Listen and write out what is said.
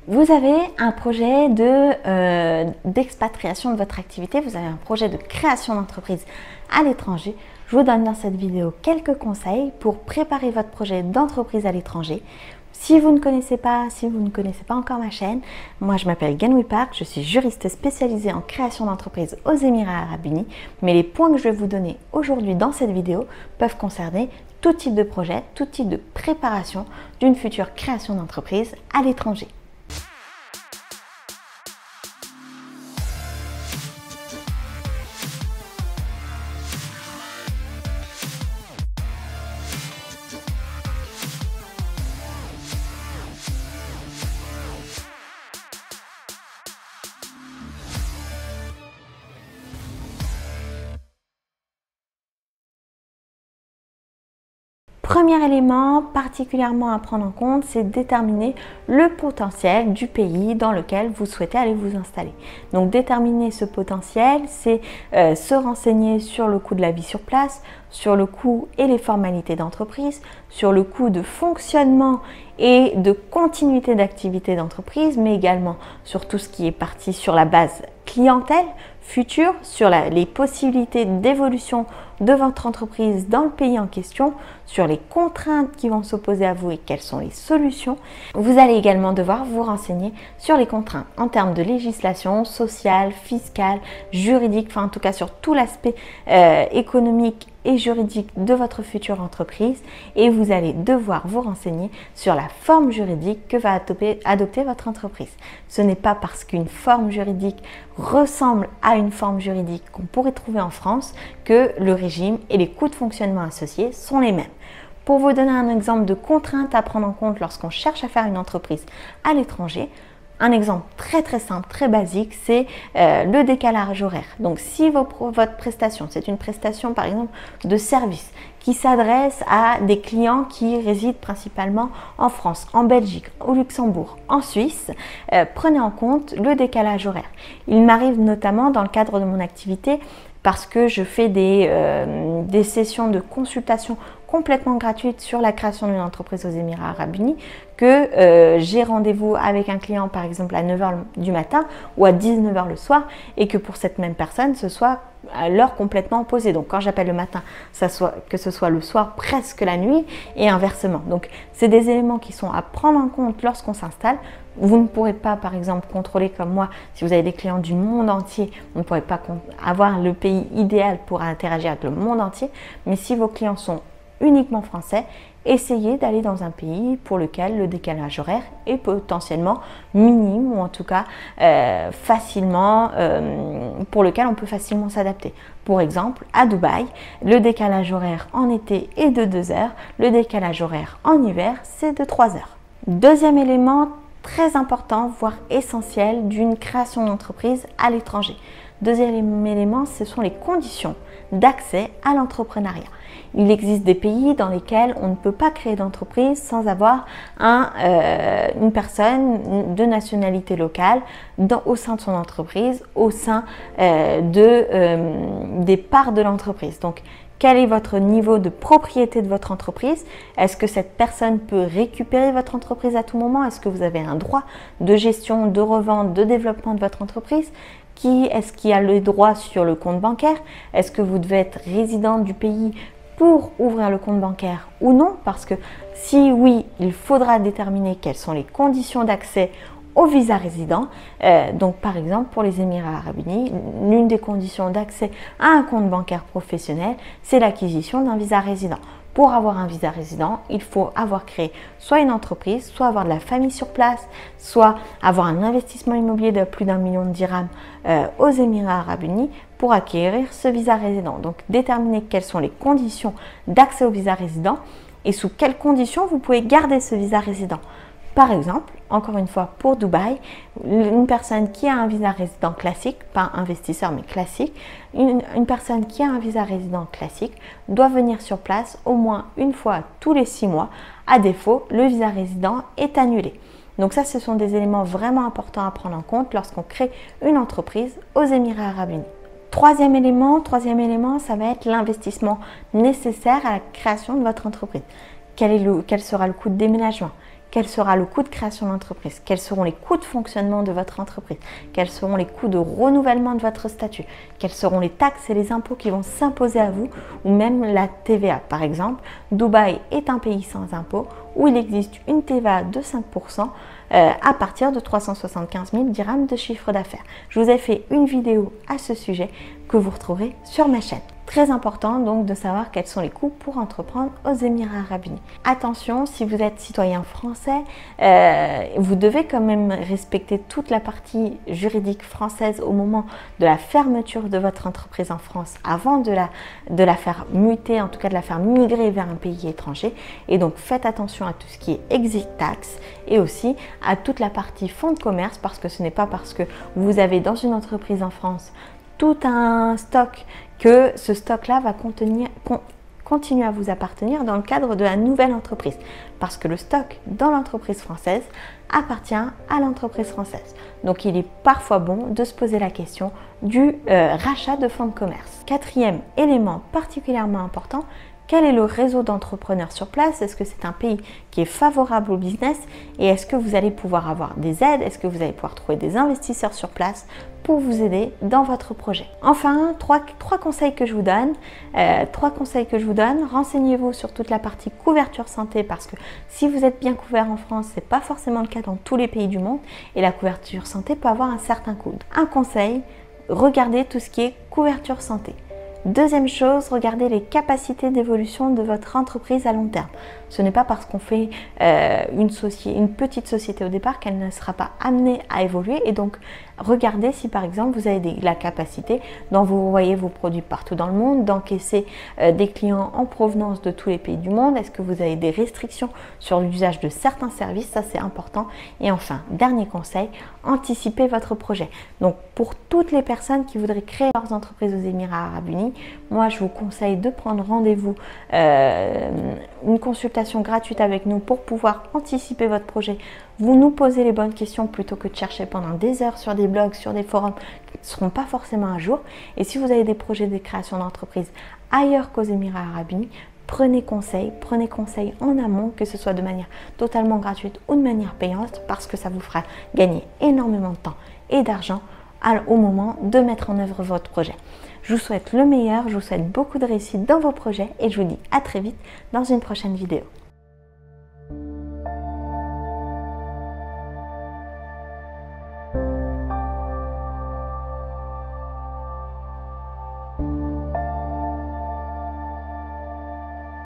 Vous avez un projet d'expatriation de votre activité, vous avez un projet de création d'entreprise à l'étranger. Je vous donne dans cette vidéo quelques conseils pour préparer votre projet d'entreprise à l'étranger. Si vous ne connaissez pas encore ma chaîne, moi je m'appelle Guenwi Park, je suis juriste spécialisée en création d'entreprise aux Émirats Arabes Unis. Mais les points que je vais vous donner aujourd'hui dans cette vidéo peuvent concerner tout type de projet, tout type de préparation d'une future création d'entreprise à l'étranger. Premier élément particulièrement à prendre en compte, c'est déterminer le potentiel du pays dans lequel vous souhaitez aller vous installer. Donc déterminer ce potentiel, c'est se renseigner sur le coût de la vie sur place, sur le coût et les formalités d'entreprise, sur le coût de fonctionnement et de continuité d'activité d'entreprise, mais également sur tout ce qui est parti sur la base clientèle future, sur les possibilités d'évolution de votre entreprise dans le pays en question, sur les contraintes qui vont s'opposer à vous et quelles sont les solutions. Vous allez également devoir vous renseigner sur les contraintes en termes de législation sociale, fiscale, juridique, enfin en tout cas sur tout l'aspect économique et juridique de votre future entreprise, et vous allez devoir vous renseigner sur la forme juridique que va adopter votre entreprise. Ce n'est pas parce qu'une forme juridique ressemble à une forme juridique qu'on pourrait trouver en France que le régime et les coûts de fonctionnement associés sont les mêmes. Pour vous donner un exemple de contraintes à prendre en compte lorsqu'on cherche à faire une entreprise à l'étranger, un exemple très simple, très basique, c'est le décalage horaire. Donc si votre prestation, c'est une prestation par exemple de service qui s'adresse à des clients qui résident principalement en France, en Belgique, au Luxembourg, en Suisse, prenez en compte le décalage horaire. Il m'arrive notamment dans le cadre de mon activité, parce que je fais des sessions de consultation complètement gratuites sur la création d'une entreprise aux Émirats Arabes Unis, que j'ai rendez-vous avec un client par exemple à 9h du matin ou à 19h le soir, et que pour cette même personne ce soit à l'heure complètement opposée. Donc quand j'appelle le matin, que ce soit le soir, presque la nuit, et inversement. Donc c'est des éléments qui sont à prendre en compte lorsqu'on s'installe. Vous ne pourrez pas par exemple contrôler comme moi, si vous avez des clients du monde entier, vous ne pourrez pas avoir le pays idéal pour interagir avec le monde entier, mais si vos clients sont uniquement français, essayez d'aller dans un pays pour lequel le décalage horaire est potentiellement minime, ou en tout cas pour lequel on peut facilement s'adapter. Pour exemple, à Dubaï, le décalage horaire en été est de 2 heures, le décalage horaire en hiver c'est de 3 heures. Deuxième élément très important, voire essentiel d'une création d'entreprise à l'étranger. Deuxième élément, ce sont les conditions d'accès à l'entrepreneuriat. Il existe des pays dans lesquels on ne peut pas créer d'entreprise sans avoir une personne de nationalité locale au sein de son entreprise, au sein des parts de l'entreprise. Donc, quel est votre niveau de propriété de votre entreprise? Est-ce que cette personne peut récupérer votre entreprise à tout moment? Est-ce que vous avez un droit de gestion, de revente, de développement de votre entreprise? Est-ce qui a le droit sur le compte bancaire? Est-ce que vous devez être résident du pays pour ouvrir le compte bancaire ou non? Parce que si oui, il faudra déterminer quelles sont les conditions d'accès au visa résident. Donc par exemple pour les Émirats Arabes Unis, l'une des conditions d'accès à un compte bancaire professionnel, c'est l'acquisition d'un visa résident. Pour avoir un visa résident, il faut avoir créé soit une entreprise, soit avoir de la famille sur place, soit avoir un investissement immobilier de plus d'1 million de dirhams aux Émirats Arabes Unis pour acquérir ce visa résident. Donc déterminer quelles sont les conditions d'accès au visa résident et sous quelles conditions vous pouvez garder ce visa résident. Par exemple, encore une fois pour Dubaï, une personne qui a un visa résident classique, pas investisseur mais classique, une personne qui a un visa résident classique doit venir sur place au moins une fois tous les 6 mois. À défaut, le visa résident est annulé. Donc ça, ce sont des éléments vraiment importants à prendre en compte lorsqu'on crée une entreprise aux Émirats Arabes Unis. Troisième élément, ça va être l'investissement nécessaire à la création de votre entreprise. Quel sera le coût de déménagement? quel sera le coût de création d'entreprise, quels seront les coûts de fonctionnement de votre entreprise, quels seront les coûts de renouvellement de votre statut, quels seront les taxes et les impôts qui vont s'imposer à vous, ou même la TVA. Par exemple, Dubaï est un pays sans impôts où il existe une TVA de 5% à partir de 375 000 dirhams de chiffre d'affaires. Je vous ai fait une vidéo à ce sujet que vous retrouverez sur ma chaîne. Très important donc de savoir quels sont les coûts pour entreprendre aux Émirats Arabes Unis. Attention, si vous êtes citoyen français, vous devez quand même respecter toute la partie juridique française au moment de la fermeture de votre entreprise en France, avant de la faire muter, en tout cas de la faire migrer vers un pays étranger. Et donc faites attention à tout ce qui est exit tax et aussi à toute la partie fonds de commerce, parce que ce n'est pas parce que vous avez dans une entreprise en France tout un stock que ce stock-là va continuer à vous appartenir dans le cadre de la nouvelle entreprise. Parce que le stock dans l'entreprise française appartient à l'entreprise française. Donc il est parfois bon de se poser la question du rachat de fonds de commerce. Quatrième élément particulièrement important, quel est le réseau d'entrepreneurs sur place? Est-ce que c'est un pays qui est favorable au business? Et est-ce que vous allez pouvoir avoir des aides? Est-ce que vous allez pouvoir trouver des investisseurs sur place pour vous aider dans votre projet? Enfin, trois conseils que je vous donne. Renseignez-vous sur toute la partie couverture santé, parce que si vous êtes bien couvert en France, ce n'est pas forcément le cas dans tous les pays du monde et la couverture santé peut avoir un certain coût. Un conseil, regardez tout ce qui est couverture santé. Deuxième chose, regardez les capacités d'évolution de votre entreprise à long terme. Ce n'est pas parce qu'on fait une petite société au départ qu'elle ne sera pas amenée à évoluer. Et donc, regardez si par exemple vous avez la capacité d'envoyer vos produits partout dans le monde, d'encaisser des clients en provenance de tous les pays du monde. Est-ce que vous avez des restrictions sur l'usage de certains services? Ça, c'est important. Et enfin, dernier conseil, anticipez votre projet. Donc, pour toutes les personnes qui voudraient créer leurs entreprises aux Émirats Arabes Unis, moi, je vous conseille de prendre rendez-vous, une consultation gratuite avec nous pour pouvoir anticiper votre projet. Vous nous posez les bonnes questions plutôt que de chercher pendant des heures sur des blogs, sur des forums qui ne seront pas forcément à jour. Et si vous avez des projets de création d'entreprise ailleurs qu'aux Émirats Arabes Unis, prenez conseil en amont, que ce soit de manière totalement gratuite ou de manière payante, parce que ça vous fera gagner énormément de temps et d'argent au moment de mettre en œuvre votre projet. Je vous souhaite le meilleur, je vous souhaite beaucoup de réussite dans vos projets et je vous dis à très vite dans une prochaine vidéo.